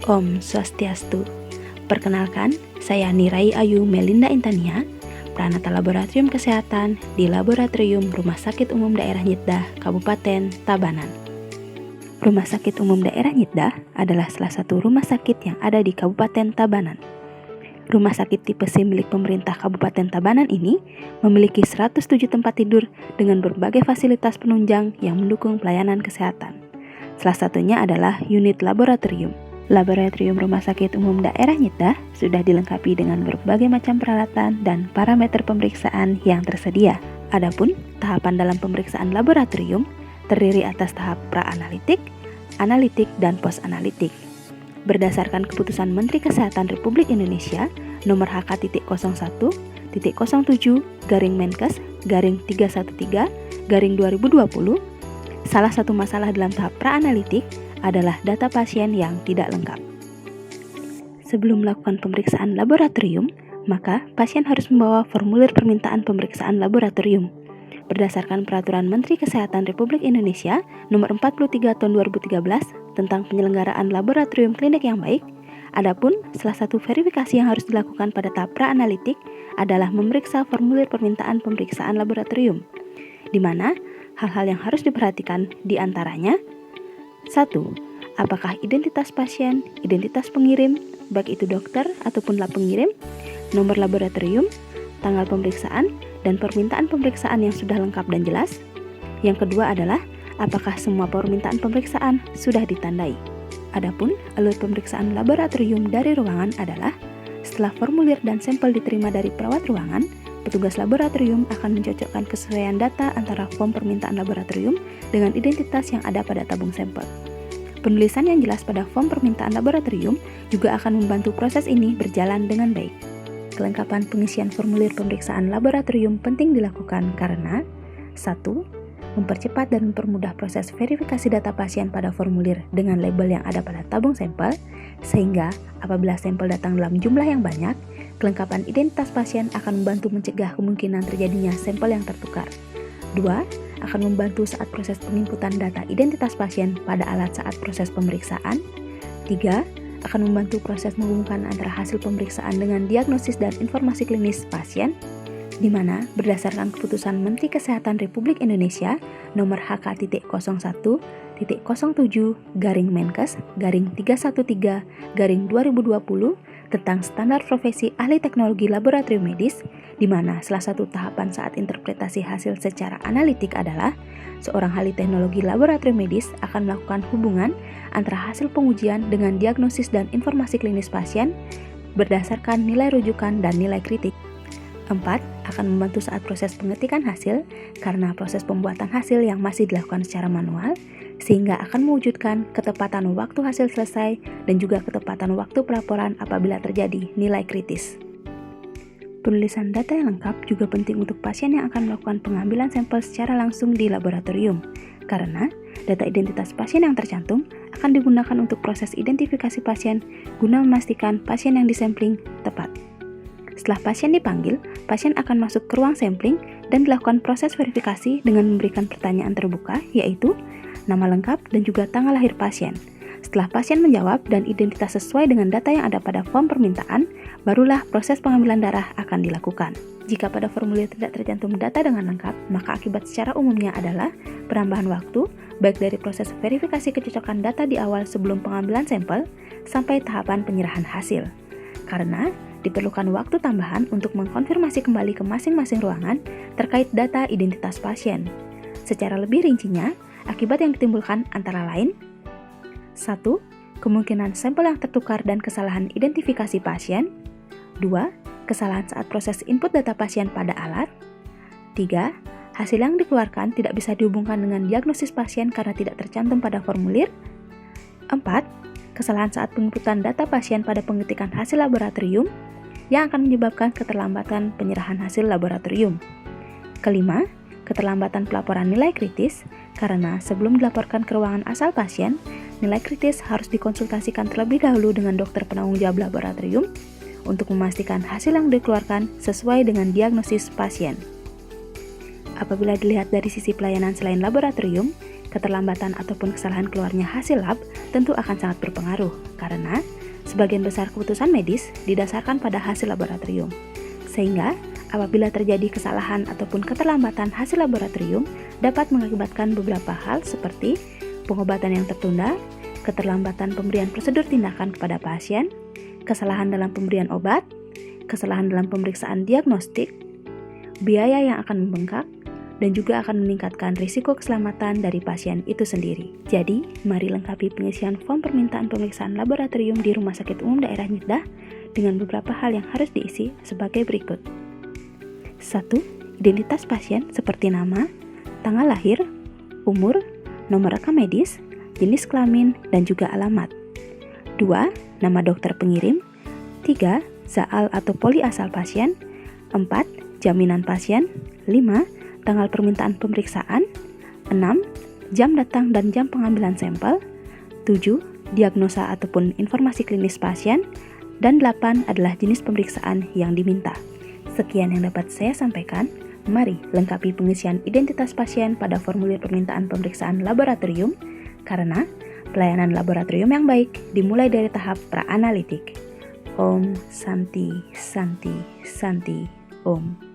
Om Swastiastu. Perkenalkan, saya Nirai Ayu Melinda Intania, Pranata Laboratorium Kesehatan di Laboratorium Rumah Sakit Umum Daerah Nyitdah, Kabupaten Tabanan. Rumah Sakit Umum Daerah Nyitdah adalah salah satu rumah sakit yang ada di Kabupaten Tabanan. Rumah sakit tipe C milik pemerintah Kabupaten Tabanan ini memiliki 107 tempat tidur dengan berbagai fasilitas penunjang yang mendukung pelayanan kesehatan. Salah satunya adalah unit laboratorium. Laboratorium Rumah Sakit Umum Daerah Nyitdah sudah dilengkapi dengan berbagai macam peralatan dan parameter pemeriksaan yang tersedia. Adapun tahapan dalam pemeriksaan laboratorium terdiri atas tahap pra-analitik, analitik, dan post-analitik. Berdasarkan keputusan Menteri Kesehatan Republik Indonesia nomor HK.01-07-Menkes-313-2020, salah satu masalah dalam tahap pra-analitik adalah data pasien yang tidak lengkap. Sebelum melakukan pemeriksaan laboratorium, maka pasien harus membawa formulir permintaan pemeriksaan laboratorium. Berdasarkan Peraturan Menteri Kesehatan Republik Indonesia Nomor 43 Tahun 2013 tentang penyelenggaraan laboratorium klinik yang baik, adapun salah satu verifikasi yang harus dilakukan pada tahap pra-analitik adalah memeriksa formulir permintaan pemeriksaan laboratorium, di mana hal-hal yang harus diperhatikan diantaranya 1. Apakah identitas pasien, identitas pengirim, baik itu dokter ataupun lab pengirim, nomor laboratorium, tanggal pemeriksaan, dan permintaan pemeriksaan yang sudah lengkap dan jelas. Yang kedua adalah apakah semua permintaan pemeriksaan sudah ditandai. Adapun alur pemeriksaan laboratorium dari ruangan adalah setelah formulir dan sampel diterima dari perawat ruangan, petugas laboratorium akan mencocokkan kesesuaian data antara form permintaan laboratorium dengan identitas yang ada pada tabung sampel. Penulisan yang jelas pada form permintaan laboratorium juga akan membantu proses ini berjalan dengan baik. Kelengkapan pengisian formulir pemeriksaan laboratorium penting dilakukan karena 1. Mempercepat dan mempermudah proses verifikasi data pasien pada formulir dengan label yang ada pada tabung sampel, sehingga apabila sampel datang dalam jumlah yang banyak, kelengkapan identitas pasien akan membantu mencegah kemungkinan terjadinya sampel yang tertukar. 2. Akan membantu saat proses penginputan data identitas pasien pada alat saat proses pemeriksaan. 3. Akan membantu proses menghubungkan antara hasil pemeriksaan dengan diagnosis dan informasi klinis pasien, di mana berdasarkan keputusan Menteri Kesehatan Republik Indonesia nomor HK.01-Menkes-313-2020 tentang standar profesi ahli teknologi laboratorium medis, di mana salah satu tahapan saat interpretasi hasil secara analitik adalah seorang ahli teknologi laboratorium medis akan melakukan hubungan antara hasil pengujian dengan diagnosis dan informasi klinis pasien berdasarkan nilai rujukan dan nilai kritik. 4. Akan membantu saat proses pengetikan hasil karena proses pembuatan hasil yang masih dilakukan secara manual, sehingga akan mewujudkan ketepatan waktu hasil selesai dan juga ketepatan waktu pelaporan apabila terjadi nilai kritis. Penulisan data yang lengkap juga penting untuk pasien yang akan melakukan pengambilan sampel secara langsung di laboratorium, karena data identitas pasien yang tercantum akan digunakan untuk proses identifikasi pasien guna memastikan pasien yang disampling tepat. Setelah pasien dipanggil, pasien akan masuk ke ruang sampling dan dilakukan proses verifikasi dengan memberikan pertanyaan terbuka, yaitu nama lengkap dan juga tanggal lahir pasien. Setelah pasien menjawab dan identitas sesuai dengan data yang ada pada form permintaan, barulah proses pengambilan darah akan dilakukan. Jika pada formulir tidak tercantum data dengan lengkap, maka akibat secara umumnya adalah penambahan waktu, baik dari proses verifikasi kecocokan data di awal sebelum pengambilan sampel, sampai tahapan penyerahan hasil. Karena diperlukan waktu tambahan untuk mengkonfirmasi kembali ke masing-masing ruangan terkait data identitas pasien. Secara lebih rincinya, akibat yang ditimbulkan antara lain 1. Kemungkinan sampel yang tertukar dan kesalahan identifikasi pasien. 2. Kesalahan saat proses input data pasien pada alat. 3. Hasil yang dikeluarkan tidak bisa dihubungkan dengan diagnosis pasien karena tidak tercantum pada formulir. 4. Kesalahan saat penginputan data pasien pada pengetikan hasil laboratorium yang akan menyebabkan keterlambatan penyerahan hasil laboratorium. Kelima, keterlambatan pelaporan nilai kritis karena sebelum dilaporkan ke ruangan asal pasien, nilai kritis harus dikonsultasikan terlebih dahulu dengan dokter penanggung jawab laboratorium untuk memastikan hasil yang dikeluarkan sesuai dengan diagnosis pasien. Apabila dilihat dari sisi pelayanan selain laboratorium, keterlambatan ataupun kesalahan keluarnya hasil lab tentu akan sangat berpengaruh karena Sebagian besar keputusan medis didasarkan pada hasil laboratorium, sehingga apabila terjadi kesalahan ataupun keterlambatan hasil laboratorium dapat mengakibatkan beberapa hal seperti pengobatan yang tertunda, keterlambatan pemberian prosedur tindakan kepada pasien, kesalahan dalam pemberian obat, kesalahan dalam pemeriksaan diagnostik, biaya yang akan membengkak, dan juga akan meningkatkan risiko keselamatan dari pasien itu sendiri. Jadi, mari lengkapi pengisian form permintaan pemeriksaan laboratorium di Rumah Sakit Umum Daerah Jeddah dengan beberapa hal yang harus diisi sebagai berikut. 1. Identitas pasien seperti nama, tanggal lahir, umur, nomor rekam medis, jenis kelamin, dan juga alamat. 2. Nama dokter pengirim. 3. Zaal atau poli asal pasien. 4. Jaminan pasien. 5. Tanggal permintaan pemeriksaan. 6. Jam datang dan jam pengambilan sampel. 7. Diagnosa ataupun informasi klinis pasien. Dan 8 adalah jenis pemeriksaan yang diminta. Sekian yang dapat saya sampaikan. Mari lengkapi pengisian identitas pasien pada formulir permintaan pemeriksaan laboratorium, karena pelayanan laboratorium yang baik dimulai dari tahap pra-analitik. Om Santi Santi Santi Om.